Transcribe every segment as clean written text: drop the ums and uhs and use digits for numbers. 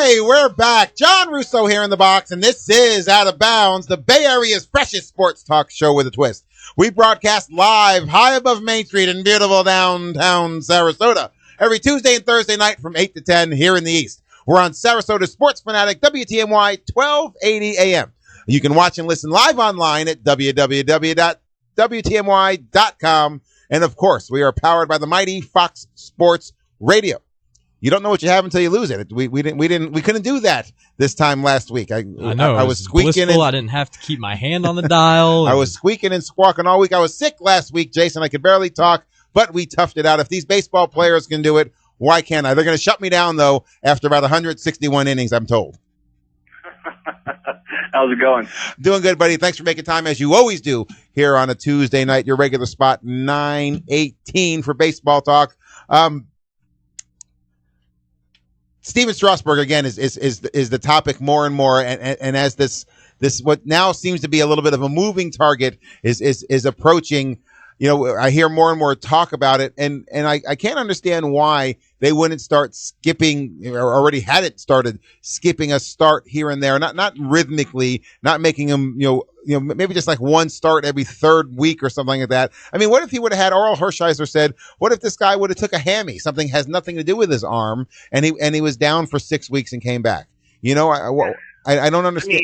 Hey, we're back. John Russo here in the box, and this is Out of Bounds, the Bay Area's freshest sports talk show with a twist. We broadcast live high above Main Street in beautiful downtown Sarasota every Tuesday and Thursday night from 8 to 10 here in the East. We're on Sarasota Sports Fanatic, WTMY 1280 AM. You can watch and listen live online at www.wtmy.com. And of course, we are powered by the mighty Fox Sports Radio. You don't know what you have until you lose it. We couldn't do that this time last week. I know. I was squeaking. I didn't have to keep my hand on the dial. I was squeaking and squawking all week. I was sick last week, Jason. I could barely talk, but we toughed it out. If these baseball players can do it, why can't I? They're going to shut me down, though, after about 161 innings, I'm told. How's it going? Doing good, buddy. Thanks for making time, as you always do, here on a Tuesday night. Your regular spot, 9:18 for baseball talk. Steven Strasburg again is the topic more and more, and as this what now seems to be a little bit of a moving target is approaching. You know, I hear more and more talk about it, and I can't understand why they wouldn't start skipping, or already had it started skipping a start here and there, not rhythmically, not making them, maybe just like one start every third week or something like that. I mean, what if he would have had, Oral Hershiser said, what if this guy would have took a hammy, something has nothing to do with his arm, and he was down for 6 weeks and came back? You know, I don't understand.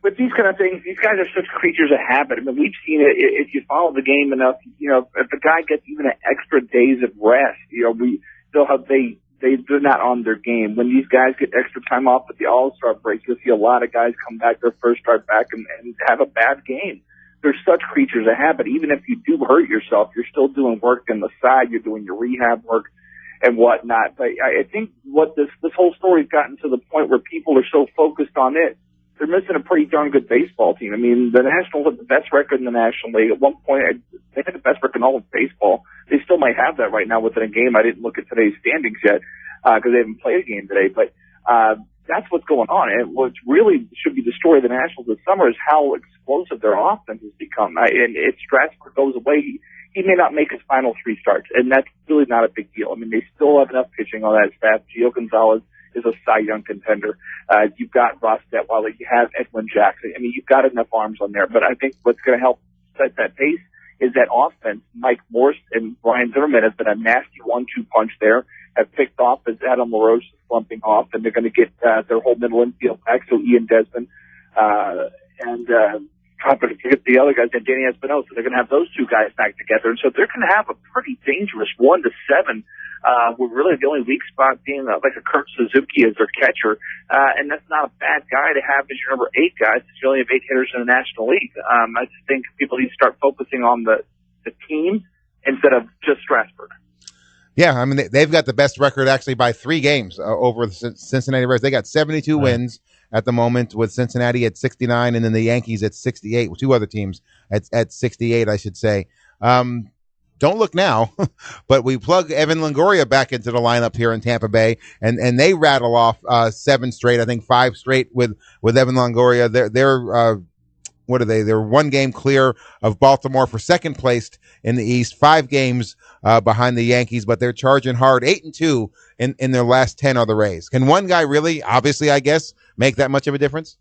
With these kind of things, these guys are such creatures of habit. I mean, we've seen it. If you follow the game enough, if the guy gets even an extra days of rest, they're not on their game. When these guys get extra time off at the All-Star break, you'll see a lot of guys come back their first start back and have a bad game. They're such creatures of habit. Even if you do hurt yourself, you're still doing work on the side. You're doing your rehab work and whatnot. But I think what this whole story's gotten to the point where people are so focused on it, they're missing a pretty darn good baseball team. I mean, the Nationals have the best record in the National League. At one point, they had the best record in all of baseball. They still might have that right now within a game. I didn't look at today's standings yet because they haven't played a game today. But that's what's going on. And what really should be the story of the Nationals this summer is how explosive their offense has become. And if Strasburg goes away, he may not make his final 3 starts, and that's really not a big deal. I mean, they still have enough pitching on that staff. Gio Gonzalez is a Cy Young contender. You've got Ross Detweiler. You have Edwin Jackson. I mean, you've got enough arms on there. But I think what's going to help set that pace is that offense. Mike Morse and Brian Zimmerman have been a nasty 1-2 punch there, have picked off as Adam LaRoche is slumping off, and they're going to get their whole middle infield back. So Ian Desmond I forget the other guys, and Danny Espinosa. They're going to have those 2 guys back together. And so they're going to have a pretty dangerous 1-7. With really the only weak spot being like a Kurt Suzuki as their catcher. And that's not a bad guy to have as your number 8 guy since you only have 8 hitters in the National League. I just think people need to start focusing on the team instead of just Strasburg. Yeah, I mean, they've got the best record actually by 3 games over the Cincinnati Reds. They got 72 wins at the moment, with Cincinnati at 69 and then the Yankees at 68, 2 other teams at 68, I should say. Don't look now, but we plug Evan Longoria back into the lineup here in Tampa Bay, and they rattle off 7 straight, I think 5 straight with Evan Longoria. They're what are they? They're 1 game clear of Baltimore for second place in the East, 5 games behind the Yankees, but they're charging hard. 8-2 in their last 10 are the Rays. Can one guy really, obviously, I guess, make that much of a difference?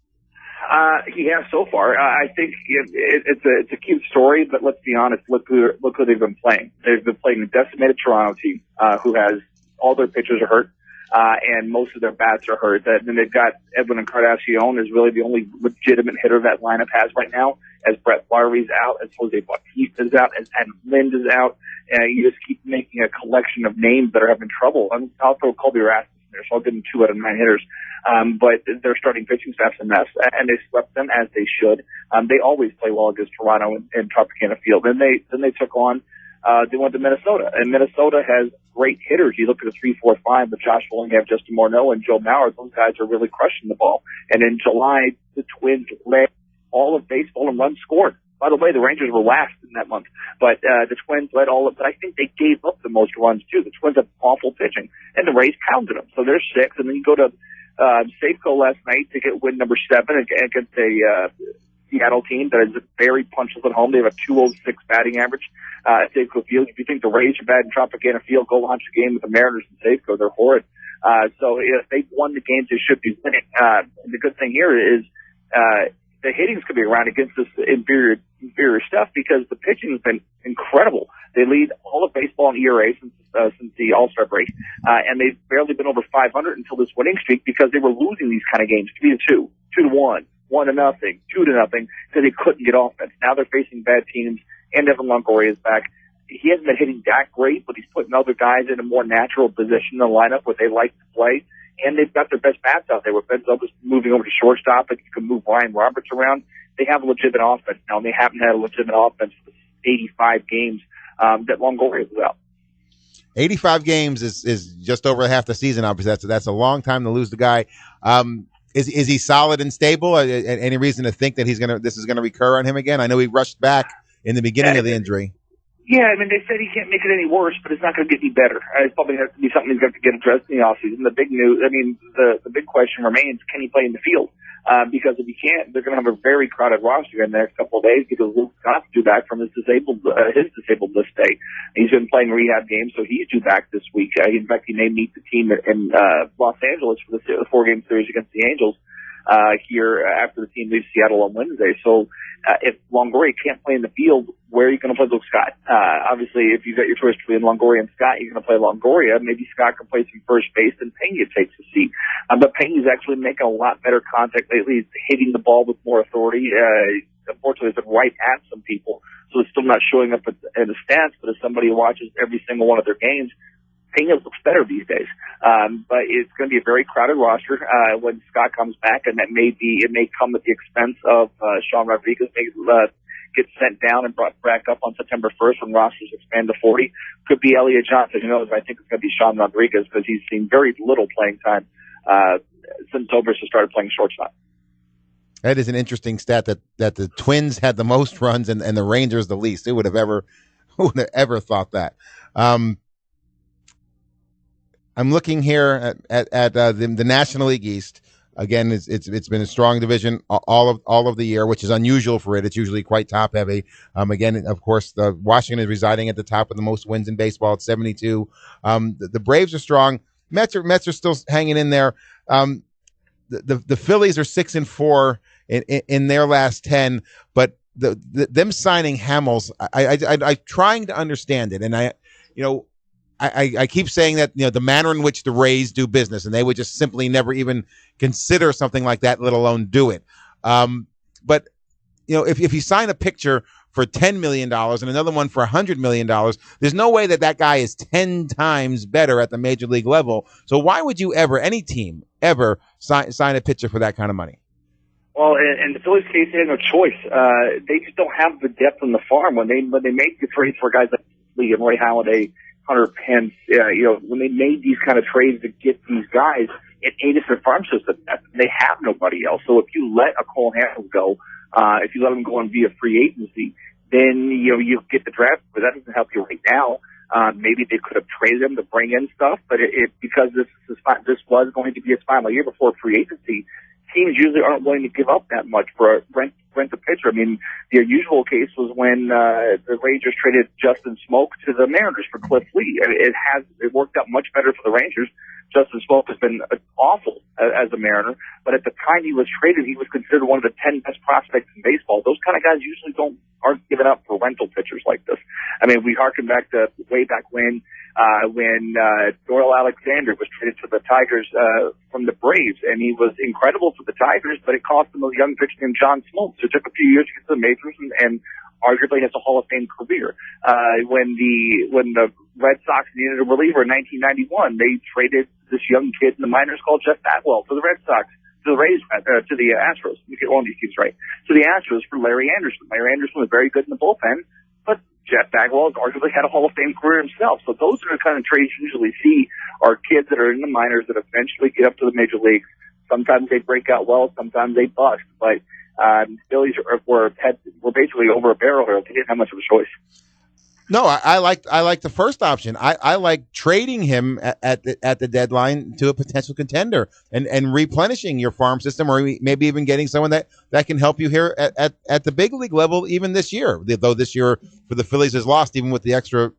He has so far. I think it's a cute story, but let's be honest. Look who they've been playing. They've been playing a decimated Toronto team who has all their pitchers are hurt. And most of their bats are hurt. And then they've got Edwin Encarnacion is really the only legitimate hitter that lineup has right now, as Brett Lawry's out, as Jose Bautista is out, as Adam Lind is out. And you just keep making a collection of names that are having trouble. I'll throw Colby Rasmus in there, so I'll give them 2 out of 9 hitters. But their starting pitching staff's a mess, and they swept them as they should. They always play well against Toronto and Tropicana Field. Then they took on, they went to Minnesota, and Minnesota has great hitters. You look at the 3-4-5 with Josh Willingham, Justin Morneau, and Joe Mauer. Those guys are really crushing the ball. And in July, the Twins led all of baseball in runs scored. By the way, the Rangers were last in that month, but the Twins led all of. But I think they gave up the most runs too. The Twins have awful pitching, and the Rays pounded them. So they're 6, and then you go to Safeco last night to get win number 7 against a Seattle team that is very punchless at home. They have a 206 batting average at Safeco Field. If you think the Rays are bad in Tropicana Field, go watch the game with the Mariners and Safeco. They're horrid. So if they've won the games they should be winning. The good thing here is the hitting's going to be around against this inferior stuff because the pitching has been incredible. They lead all of baseball in ERA since the All-Star break, and they've barely been over 500 until this winning streak because they were losing these kind of games 3-2, 2-1, 1-0, 2-0, because they couldn't get offense. Now they're facing bad teams, and Evan Longoria is back. He hasn't been hitting that great, but he's putting other guys in a more natural position in the lineup where they like to play. And they've got their best bats out there with Ben Douglas moving over to shortstop. Like you can move Ryan Roberts around. They have a legitimate offense now, and they haven't had a legitimate offense for 85 games that Longoria was out. 85 games is just over half the season. Obviously, that's a long time to lose the guy. Is he solid and stable? Any reason to think that this is gonna recur on him again? I know he rushed back in the beginning of the injury. Yeah, I mean, they said he can't make it any worse, but it's not going to get any better. It's probably has to be something he's going to get addressed in the offseason. The big news, I mean, the big question remains, can he play in the field? Because if he can't, they're going to have a very crowded roster in the next couple of days because Luke Scott's due back from his disabled list day. He's been playing rehab games, so he's due back this week. In fact, he may meet the team in Los Angeles for the 4-game series against the Angels here after the team leaves Seattle on Wednesday. So if Longoria can't play in the field, where are you going to play Luke Scott? Obviously, if you've got your choice between Longoria and Scott, you're going to play Longoria. Maybe Scott can play some first base and Pena takes a seat. But Pena's actually making a lot better contact lately. He's hitting the ball with more authority. Unfortunately, it's right at some people, so it's still not showing up in the stats. But as somebody who watches every single one of their games, Pena looks better these days. But it's going to be a very crowded roster when Scott comes back, and it may come at the expense of Sean Rodriguez. May get sent down and brought back up on September 1st when rosters expand to 40. Could be Elliot Johnson. Who knows? I think it's going to be Sean Rodriguez because he's seen very little playing time since Zobrist has started playing shortstop. That is an interesting stat that the Twins had the most runs and the Rangers the least. Who would have ever thought that? I'm looking here at the National League East. Again, it's been a strong division all of the year, which is unusual for it. It's usually quite top heavy. Again, of course, Washington is residing at the top with the most wins in baseball at 72. The Braves are strong. Mets are still hanging in there. The Phillies are 6-4 in their last 10, but them signing Hamels, I'm trying to understand it, and I keep saying that, the manner in which the Rays do business, and they would just simply never even consider something like that, let alone do it. But if you sign a pitcher for $10 million and another one for $100 million, there's no way that guy is 10 times better at the major league level. So why would you any team ever sign a pitcher for that kind of money? Well, in the Phillies case, they had no choice. They just don't have the depth on the farm. When they make the trades for guys like Lee and Roy Halladay, Hunter Pence, when they made these kind of trades to get these guys, it aided their farm system. They have nobody else. So if you let a Cole Hamels go, if you let him go on via free agency, then you get the draft, but that doesn't help you right now. Maybe they could have traded him to bring in stuff, but because this was going to be his final year before free agency, teams usually aren't willing to give up that much for rent the pitcher. I mean, the usual case was when the Rangers traded Justin Smoke to the Mariners for Cliff Lee. It worked out much better for the Rangers. Justin Smoke has been awful as a Mariner, but at the time he was traded, he was considered one of the 10 best prospects in baseball. Those kind of guys usually aren't given up for rental pitchers like this. I mean, we harken back to way back when Doyle Alexander was traded to the Tigers from the Braves, and he was incredible for the Tigers, but it cost them a young pitcher named John Smoltz, who took a few years to get to the majors and arguably has a Hall of Fame career. When the Red Sox needed a reliever in 1991, they traded this young kid in the minors called Jeff Bagwell to the Red Sox. To the Rays, to the Astros. Let me get one of these teams right. To the Astros for Larry Anderson. Larry Anderson was very good in the bullpen, but Jeff Bagwell has arguably had a Hall of Fame career himself. So those are the kind of trades you usually see are kids that are in the minors that eventually get up to the major leagues. Sometimes they break out well, sometimes they bust. But Phillies were basically over a barrel here. They didn't have much of a choice. No, I like the first option. I like trading him at the deadline to a potential contender and replenishing your farm system, or maybe even getting someone that can help you here at the big league level even this year. Though this year for the Phillies is lost even with the extra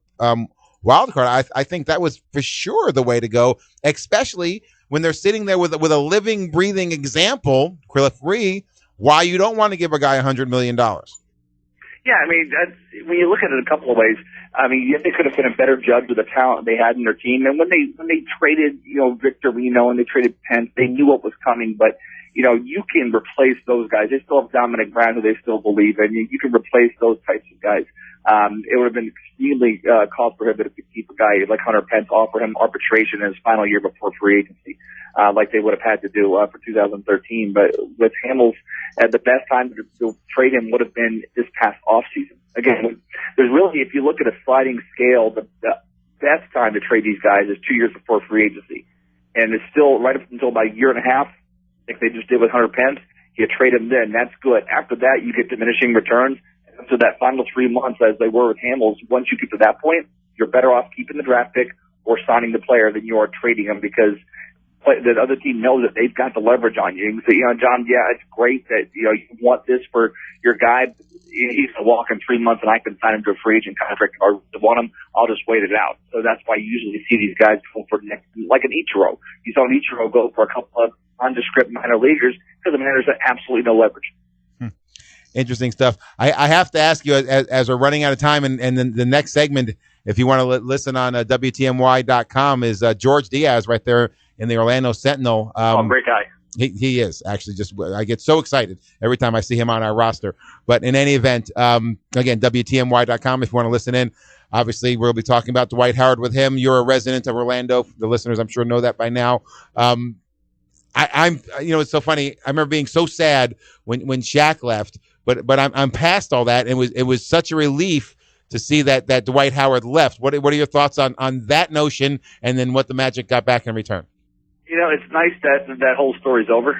wild card. I think that was for sure the way to go, especially when they're sitting there with a living, breathing example, Cliff Ree, why you don't want to give a guy $100 million. Yeah, I mean, that's, when you look at it a couple of ways, I mean, they could have been a better judge of the talent they had in their team. And when they traded, Victorino and they traded Pence, they knew what was coming. But, you can replace those guys. They still have Dominic Brown, who they still believe in. You can replace those types of guys. It would have been extremely cost prohibitive to keep a guy like Hunter Pence, offer him arbitration in his final year before free agency, like they would have had to do for 2013. But with Hamels, the best time to trade him would have been this past offseason. Again, there's really, if you look at a sliding scale, the best time to trade these guys is 2 years before free agency. And it's still right up until about a year and a half, like they just did with Hunter Pence. You trade him then, that's good. After that, you get diminishing returns. After that final 3 months, as they were with Hamels, once you get to that point, you're better off keeping the draft pick or signing the player than you are trading him, because the other team knows that they've got the leverage on you. You can say, John, yeah, it's great that, you want this for your guy. He's going to walk in 3 months and I can sign him to a free agent contract, or to want him, I'll just wait it out. So that's why you usually see these guys go for like an Ichiro. You saw an Ichiro go for a couple of nondescript minor leaguers because the Mariners had absolutely no leverage. Interesting stuff. I have to ask you, as we're running out of time, and then the next segment, if you want to listen on WTMY.com, is George Diaz right there in the Orlando Sentinel. Great guy. He is actually I get so excited every time I see him on our roster. But in any event, again, WTMY.com if you want to listen in. Obviously, we'll be talking about Dwight Howard with him. You're a resident of Orlando. The listeners, I'm sure, know that by now. I'm it's so funny. I remember being so sad when Shaq left, but I'm past all that. It was such a relief to see that Dwight Howard left. What are your thoughts on that notion, and then what the Magic got back in return? It's nice that whole story's over.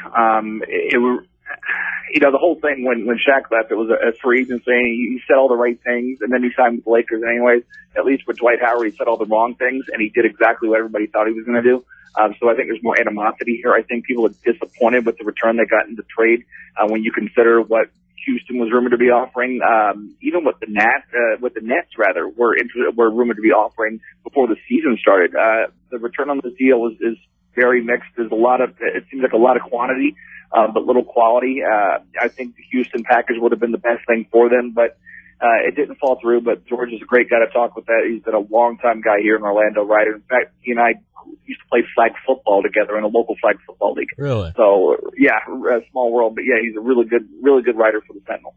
The whole thing when Shaq left, it was a free agency. He said all the right things, and then he signed with the Lakers anyways. At least with Dwight Howard, he said all the wrong things, and he did exactly what everybody thought he was going to do. So I think there's more animosity here. I think people are disappointed with the return they got in the trade when you consider what Houston was rumored to be offering, even what the Nets were rumored to be offering before the season started. The return on this deal is very mixed. It seems like a lot of quantity, but little quality. I think the Houston package would have been the best thing for them, but it didn't fall through. But George is a great guy to talk with. That he's been a long-time guy here in Orlando, right? In fact, he and I used to play flag football together in a local flag football league. Really? So yeah, a small world, but yeah, he's a really good writer for the Sentinel.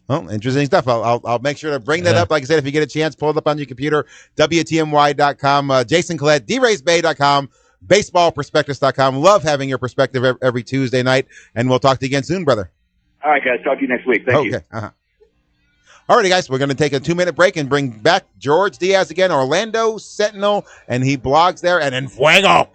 Well, interesting stuff. I'll make sure to bring that up. Like I said, if you get a chance, pull it up on your computer. WTMY.com, Jason Collette, DRaysBay.com, BaseballPerspectives.com. Love having your perspective every Tuesday night, and we'll talk to you again soon, brother. All right, guys. Talk to you next week. Thank you. Okay. All righty, guys. We're going to take a 2-minute break and bring back George Diaz again, Orlando Sentinel, and he blogs there and en fuego.